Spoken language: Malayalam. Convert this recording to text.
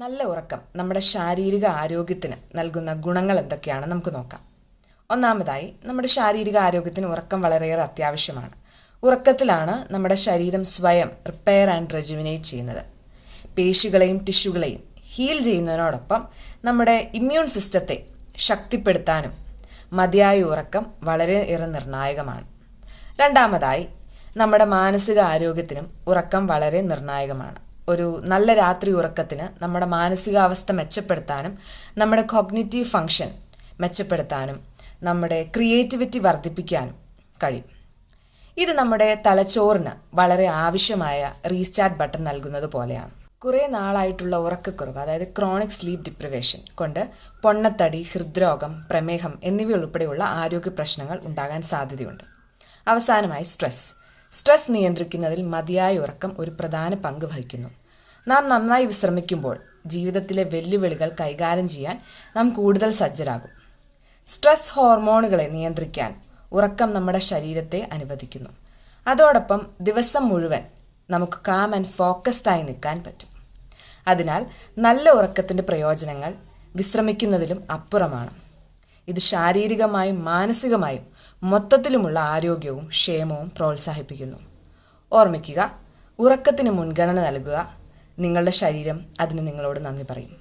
നല്ല ഉറക്കം നമ്മുടെ ശാരീരിക ആരോഗ്യത്തിന് നൽകുന്ന ഗുണങ്ങൾ എന്തൊക്കെയാണെന്ന് നമുക്ക് നോക്കാം. ഒന്നാമതായി, നമ്മുടെ ശാരീരിക ആരോഗ്യത്തിന് ഉറക്കം വളരെയേറെ അത്യാവശ്യമാണ്. ഉറക്കത്തിലാണ് നമ്മുടെ ശരീരം സ്വയം റിപ്പയർ ആൻഡ് റെജുവിനേറ്റ് ചെയ്യുന്നത്. പേശികളെയും ടിഷ്യൂകളെയും ഹീൽ ചെയ്യുന്നതിനോടൊപ്പം നമ്മുടെ ഇമ്മ്യൂൺ സിസ്റ്റത്തെ ശക്തിപ്പെടുത്താനും മതിയായ ഉറക്കം വളരെയേറെ നിർണായകമാണ്. രണ്ടാമതായി, നമ്മുടെ മാനസിക ആരോഗ്യത്തിനും ഉറക്കം വളരെ നിർണായകമാണ്. ഒരു നല്ല രാത്രി ഉറക്കത്തിന് നമ്മുടെ മാനസികാവസ്ഥ മെച്ചപ്പെടുത്താനും നമ്മുടെ കോഗ്നിറ്റീവ് ഫങ്ഷൻ മെച്ചപ്പെടുത്താനും നമ്മുടെ ക്രിയേറ്റിവിറ്റി വർദ്ധിപ്പിക്കാനും കഴിയും. ഇത് നമ്മുടെ തലച്ചോറിന് വളരെ ആവശ്യമായ റീസ്റ്റാർട്ട് ബട്ടൺ നൽകുന്നത് പോലെയാണ്. കുറേ നാളായിട്ടുള്ള ഉറക്കക്കുറവ്, അതായത് ക്രോണിക് സ്ലീപ്പ് ഡിപ്രിവേഷൻ കൊണ്ട് പൊണ്ണത്തടി, ഹൃദ്രോഗം, പ്രമേഹം എന്നിവയുൾപ്പെടെയുള്ള ആരോഗ്യ പ്രശ്നങ്ങൾ ഉണ്ടാകാൻ സാധ്യതയുണ്ട്. അവസാനമായി, സ്ട്രെസ് നിയന്ത്രിക്കുന്നതിൽ മതിയായ ഉറക്കം ഒരു പ്രധാന പങ്ക് വഹിക്കുന്നു. നാം നന്നായി വിശ്രമിക്കുമ്പോൾ ജീവിതത്തിലെ വെല്ലുവിളികൾ കൈകാര്യം ചെയ്യാൻ നാം കൂടുതൽ സജ്ജരാകും. സ്ട്രെസ് ഹോർമോണുകളെ നിയന്ത്രിക്കാൻ ഉറക്കം നമ്മുടെ ശരീരത്തെ അനുവദിക്കുന്നു. അതോടൊപ്പം ദിവസം മുഴുവൻ നമുക്ക് കാം ആൻഡ് ഫോക്കസ്ഡ് ആയി നിൽക്കാൻ പറ്റും. അതിനാൽ നല്ല ഉറക്കത്തിൻ്റെ പ്രയോജനങ്ങൾ വിശ്രമിക്കുന്നതിലും അപ്പുറമാണ്. ഇത് ശാരീരികമായും മാനസികമായും മൊത്തത്തിലുമുള്ള ആരോഗ്യവും ക്ഷേമവും പ്രോത്സാഹിപ്പിക്കുന്നു. ഓർമ്മിക്കുക, ഉറക്കത്തിന് മുൻഗണന നൽകുക. നിങ്ങളുടെ ശരീരം അതിന് നിങ്ങളോട് നന്ദി പറയും.